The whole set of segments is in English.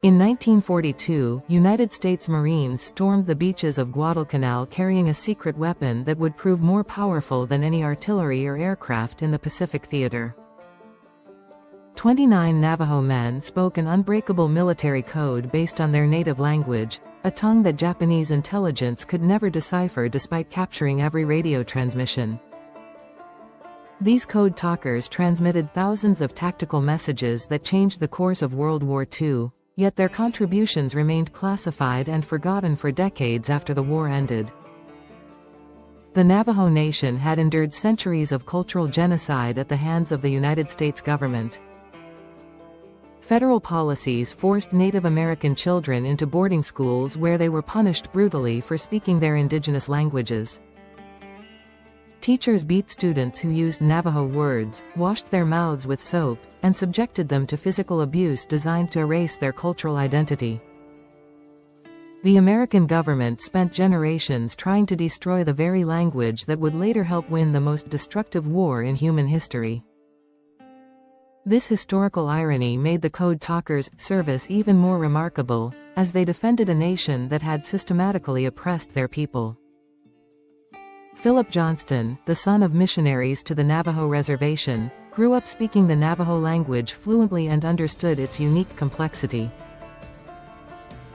In 1942, United States Marines stormed the beaches of Guadalcanal carrying a secret weapon that would prove more powerful than any artillery or aircraft in the Pacific theater. 29 Navajo men spoke an unbreakable military code based on their native language, a tongue that Japanese intelligence could never decipher despite capturing every radio transmission. These code talkers transmitted thousands of tactical messages that changed the course of World War II, yet their contributions remained classified and forgotten for decades after the war ended. The Navajo Nation had endured centuries of cultural genocide at the hands of the United States government. Federal policies forced Native American children into boarding schools where they were punished brutally for speaking their indigenous languages. Teachers beat students who used Navajo words, washed their mouths with soap, and subjected them to physical abuse designed to erase their cultural identity. The American government spent generations trying to destroy the very language that would later help win the most destructive war in human history. This historical irony made the Code Talkers' service even more remarkable, as they defended a nation that had systematically oppressed their people. Philip Johnston, the son of missionaries to the Navajo Reservation, grew up speaking the Navajo language fluently and understood its unique complexity.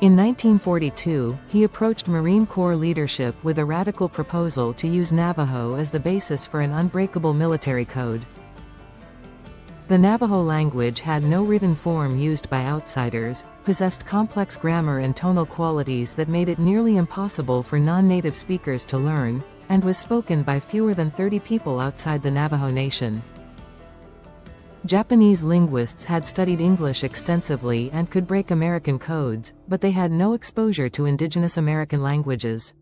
In 1942, he approached Marine Corps leadership with a radical proposal to use Navajo as the basis for an unbreakable military code. The Navajo language had no written form used by outsiders, possessed complex grammar and tonal qualities that made it nearly impossible for non-native speakers to learn, and was spoken by fewer than 30 people outside the Navajo Nation. Japanese linguists had studied English extensively and could break American codes, but they had no exposure to indigenous American languages.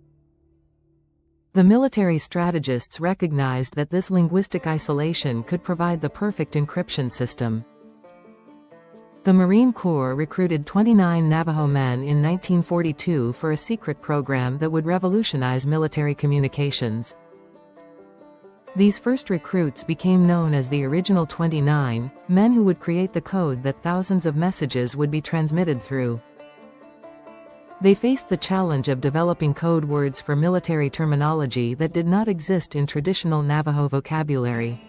The military strategists recognized that this linguistic isolation could provide the perfect encryption system. The Marine Corps recruited 29 Navajo men in 1942 for a secret program that would revolutionize military communications. These first recruits became known as the Original 29, men who would create the code that thousands of messages would be transmitted through. They faced the challenge of developing code words for military terminology that did not exist in traditional Navajo vocabulary.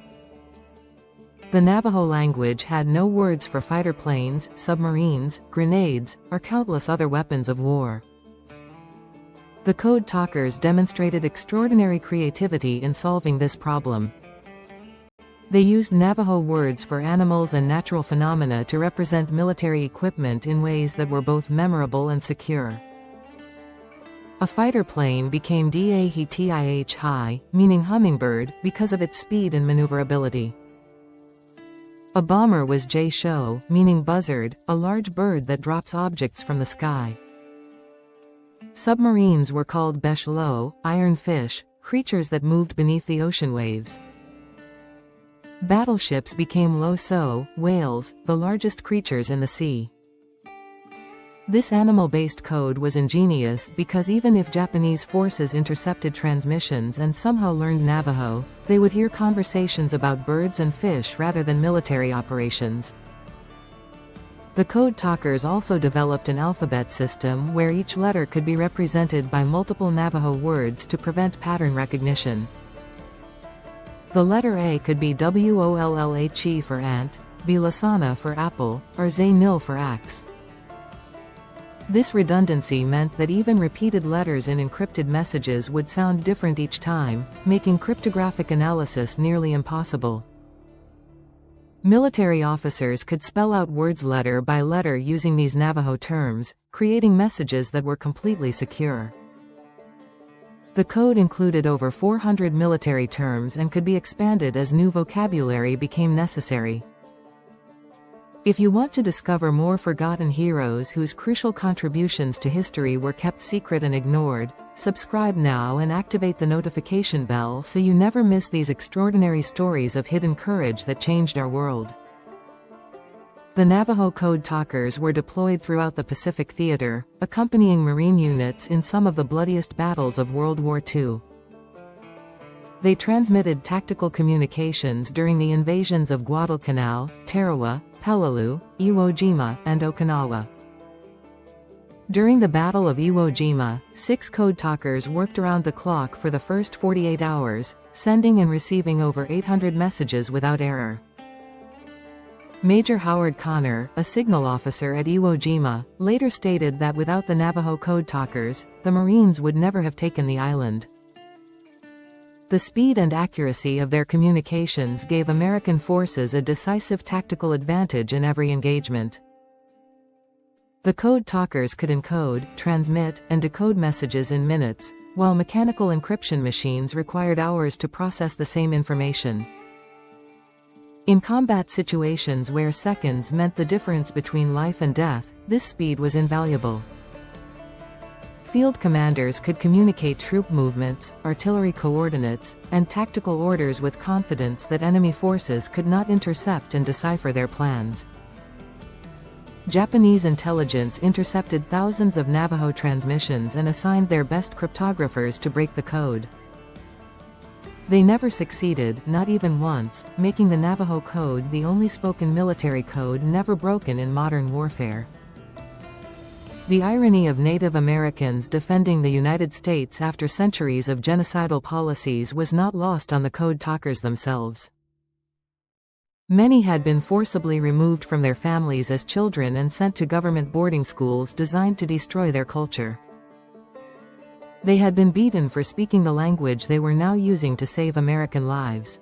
The Navajo language had no words for fighter planes, submarines, grenades, or countless other weapons of war. The Code Talkers demonstrated extraordinary creativity in solving this problem. They used Navajo words for animals and natural phenomena to represent military equipment in ways that were both memorable and secure. A fighter plane became Dahitih, meaning hummingbird, because of its speed and maneuverability. A bomber was Jay-Sho, meaning buzzard, a large bird that drops objects from the sky. Submarines were called Beshlo, iron fish, creatures that moved beneath the ocean waves. Battleships became Loso, whales, the largest creatures in the sea. This animal-based code was ingenious because even if Japanese forces intercepted transmissions and somehow learned Navajo, they would hear conversations about birds and fish rather than military operations. The Code Talkers also developed an alphabet system where each letter could be represented by multiple Navajo words to prevent pattern recognition. The letter A could be Wollah for ant, B Lasana for apple, or Zaynil for axe. This redundancy meant that even repeated letters in encrypted messages would sound different each time, making cryptographic analysis nearly impossible. Military officers could spell out words letter by letter using these Navajo terms, creating messages that were completely secure. The code included over 400 military terms and could be expanded as new vocabulary became necessary. If you want to discover more forgotten heroes whose crucial contributions to history were kept secret and ignored, subscribe now and activate the notification bell so you never miss these extraordinary stories of hidden courage that changed our world. The Navajo Code Talkers were deployed throughout the Pacific Theater, accompanying Marine units in some of the bloodiest battles of World War II. They transmitted tactical communications during the invasions of Guadalcanal, Tarawa, Peleliu, Iwo Jima, and Okinawa. During the Battle of Iwo Jima, 6 code talkers worked around the clock for the first 48 hours, sending and receiving over 800 messages without error. Major Howard Connor, a signal officer at Iwo Jima, later stated that without the Navajo Code Talkers, the Marines would never have taken the island. The speed and accuracy of their communications gave American forces a decisive tactical advantage in every engagement. The code talkers could encode, transmit, and decode messages in minutes, while mechanical encryption machines required hours to process the same information. In combat situations where seconds meant the difference between life and death, this speed was invaluable. Field commanders could communicate troop movements, artillery coordinates, and tactical orders with confidence that enemy forces could not intercept and decipher their plans. Japanese intelligence intercepted thousands of Navajo transmissions and assigned their best cryptographers to break the code. They never succeeded, not even once, making the Navajo Code the only spoken military code never broken in modern warfare. The irony of Native Americans defending the United States after centuries of genocidal policies was not lost on the code talkers themselves. Many had been forcibly removed from their families as children and sent to government boarding schools designed to destroy their culture. They had been beaten for speaking the language they were now using to save American lives.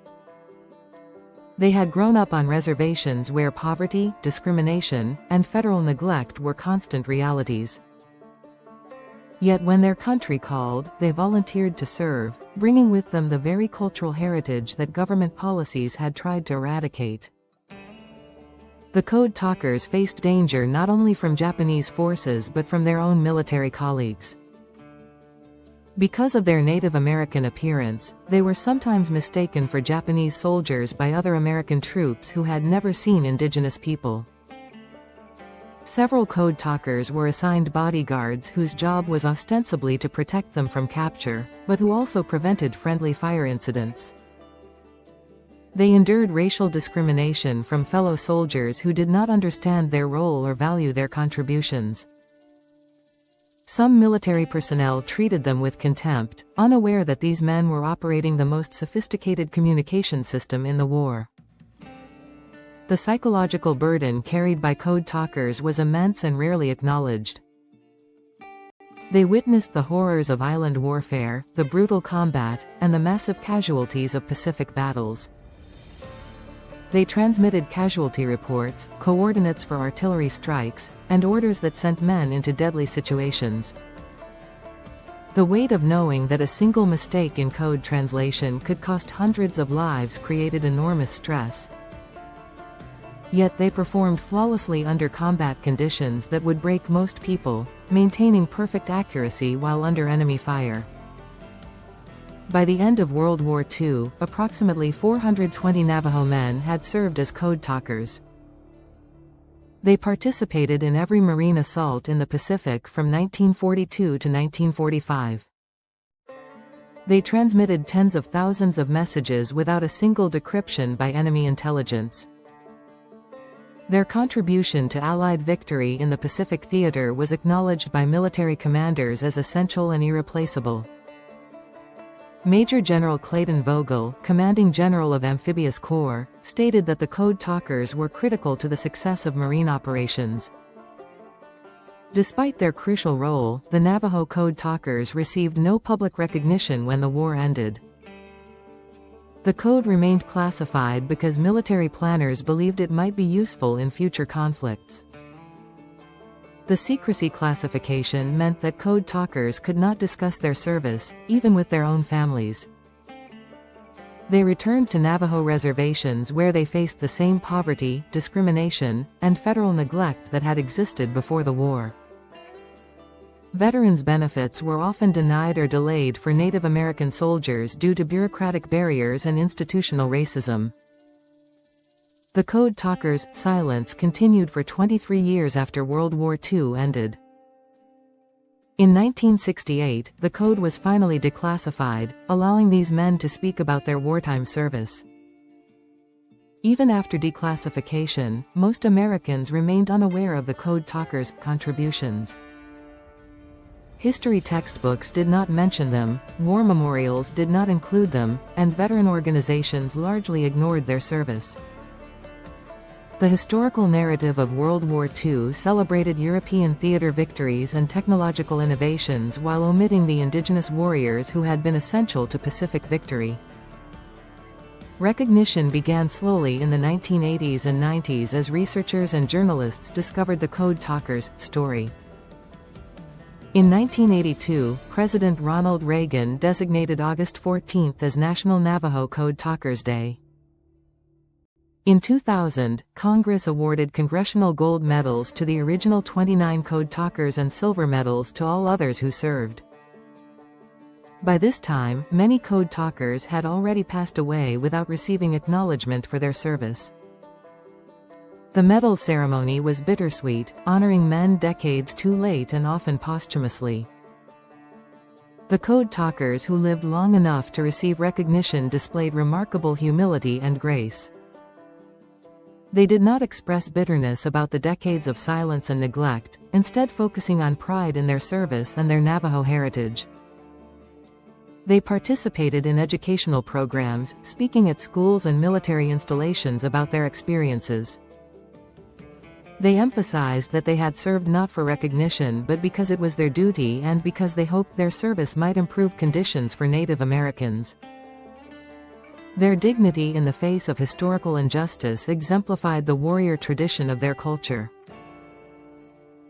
They had grown up on reservations where poverty, discrimination, and federal neglect were constant realities. Yet when their country called, they volunteered to serve, bringing with them the very cultural heritage that government policies had tried to eradicate. The code talkers faced danger not only from Japanese forces but from their own military colleagues. Because of their Native American appearance, they were sometimes mistaken for Japanese soldiers by other American troops who had never seen indigenous people. Several code talkers were assigned bodyguards whose job was ostensibly to protect them from capture, but who also prevented friendly fire incidents. They endured racial discrimination from fellow soldiers who did not understand their role or value their contributions. Some military personnel treated them with contempt, unaware that these men were operating the most sophisticated communication system in the war. The psychological burden carried by code talkers was immense and rarely acknowledged. They witnessed the horrors of island warfare, the brutal combat, and the massive casualties of Pacific battles. They transmitted casualty reports, coordinates for artillery strikes, and orders that sent men into deadly situations. The weight of knowing that a single mistake in code translation could cost hundreds of lives created enormous stress. Yet they performed flawlessly under combat conditions that would break most people, maintaining perfect accuracy while under enemy fire. By the end of World War II, approximately 420 Navajo men had served as code talkers. They participated in every Marine assault in the Pacific from 1942 to 1945. They transmitted tens of thousands of messages without a single decryption by enemy intelligence. Their contribution to Allied victory in the Pacific theater was acknowledged by military commanders as essential and irreplaceable. Major General Clayton Vogel, commanding general of Amphibious Corps, stated that the code talkers were critical to the success of Marine operations. Despite their crucial role, the Navajo Code Talkers received no public recognition when the war ended. The code remained classified because military planners believed it might be useful in future conflicts. The secrecy classification meant that code talkers could not discuss their service, even with their own families. They returned to Navajo reservations where they faced the same poverty, discrimination, and federal neglect that had existed before the war. Veterans' benefits were often denied or delayed for Native American soldiers due to bureaucratic barriers and institutional racism. The code talkers' silence continued for 23 years after World War II ended. In 1968, the code was finally declassified, allowing these men to speak about their wartime service. Even after declassification, most Americans remained unaware of the code talkers' contributions. history textbooks did not mention them, war memorials did not include them, and veteran organizations largely ignored their service. The historical narrative of World War II celebrated European theater victories and technological innovations while omitting the indigenous warriors who had been essential to Pacific victory. Recognition began slowly in the 1980s and 90s as researchers and journalists discovered the Code Talkers story. In 1982, President Ronald Reagan designated August 14 as National Navajo Code Talkers Day. In 2000, Congress awarded Congressional Gold Medals to the original 29 Code Talkers and silver medals to all others who served. By this time, many Code Talkers had already passed away without receiving acknowledgement for their service. The medal ceremony was bittersweet, honoring men decades too late and often posthumously. The Code Talkers who lived long enough to receive recognition displayed remarkable humility and grace. They did not express bitterness about the decades of silence and neglect, instead focusing on pride in their service and their Navajo heritage. They participated in educational programs, speaking at schools and military installations about their experiences. They emphasized that they had served not for recognition but because it was their duty and because they hoped their service might improve conditions for Native Americans. Their dignity in the face of historical injustice exemplified the warrior tradition of their culture.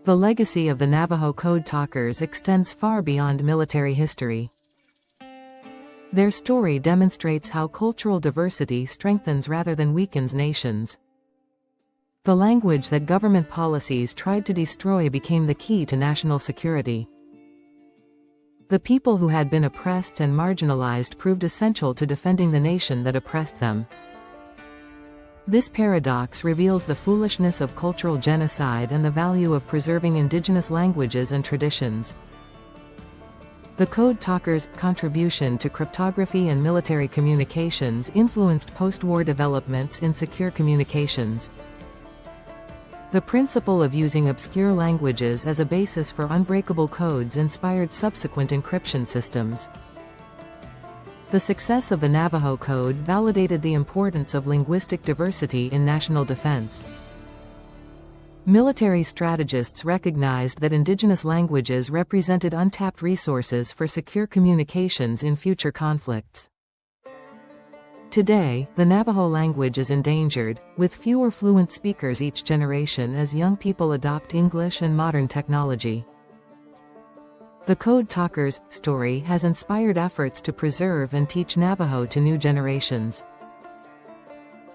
The legacy of the Navajo Code Talkers extends far beyond military history. Their story demonstrates how cultural diversity strengthens rather than weakens nations. The language that government policies tried to destroy became the key to national security. The people who had been oppressed and marginalized proved essential to defending the nation that oppressed them. This paradox reveals the foolishness of cultural genocide and the value of preserving indigenous languages and traditions. The Code Talkers' contribution to cryptography and military communications influenced post-war developments in secure communications. The principle of using obscure languages as a basis for unbreakable codes inspired subsequent encryption systems. The success of the Navajo Code validated the importance of linguistic diversity in national defense. Military strategists recognized that indigenous languages represented untapped resources for secure communications in future conflicts. Today, the Navajo language is endangered, with fewer fluent speakers each generation as young people adopt English and modern technology. The Code Talkers' story has inspired efforts to preserve and teach Navajo to new generations.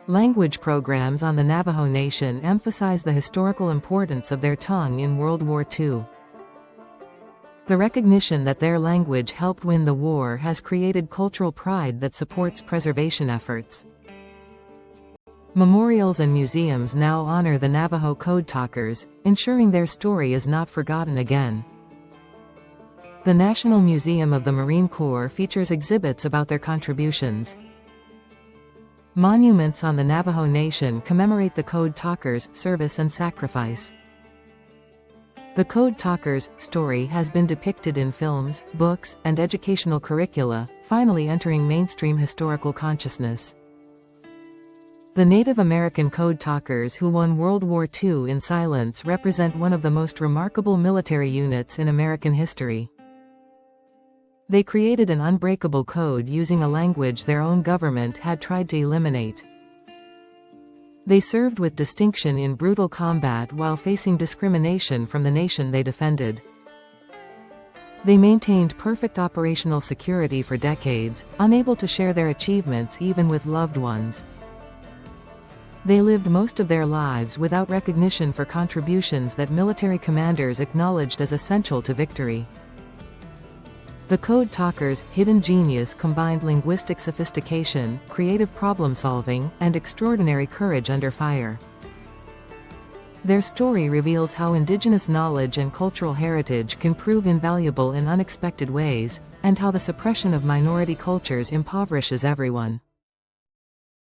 Language programs on the Navajo Nation emphasize the historical importance of their tongue in World War II. The recognition that their language helped win the war has created cultural pride that supports preservation efforts. Memorials and museums now honor the Navajo Code Talkers, ensuring their story is not forgotten again. The National Museum of the Marine Corps features exhibits about their contributions. Monuments on the Navajo Nation commemorate the Code Talkers' service and sacrifice. The Code Talkers' story has been depicted in films, books, and educational curricula, finally entering mainstream historical consciousness. The Native American Code Talkers who won World War II in silence represent one of the most remarkable military units in American history. They created an unbreakable code using a language their own government had tried to eliminate. They served with distinction in brutal combat while facing discrimination from the nation they defended. They maintained perfect operational security for decades, unable to share their achievements even with loved ones. They lived most of their lives without recognition for contributions that military commanders acknowledged as essential to victory. The Code Talkers' hidden genius combined linguistic sophistication, creative problem-solving, and extraordinary courage under fire. Their story reveals how indigenous knowledge and cultural heritage can prove invaluable in unexpected ways, and how the suppression of minority cultures impoverishes everyone.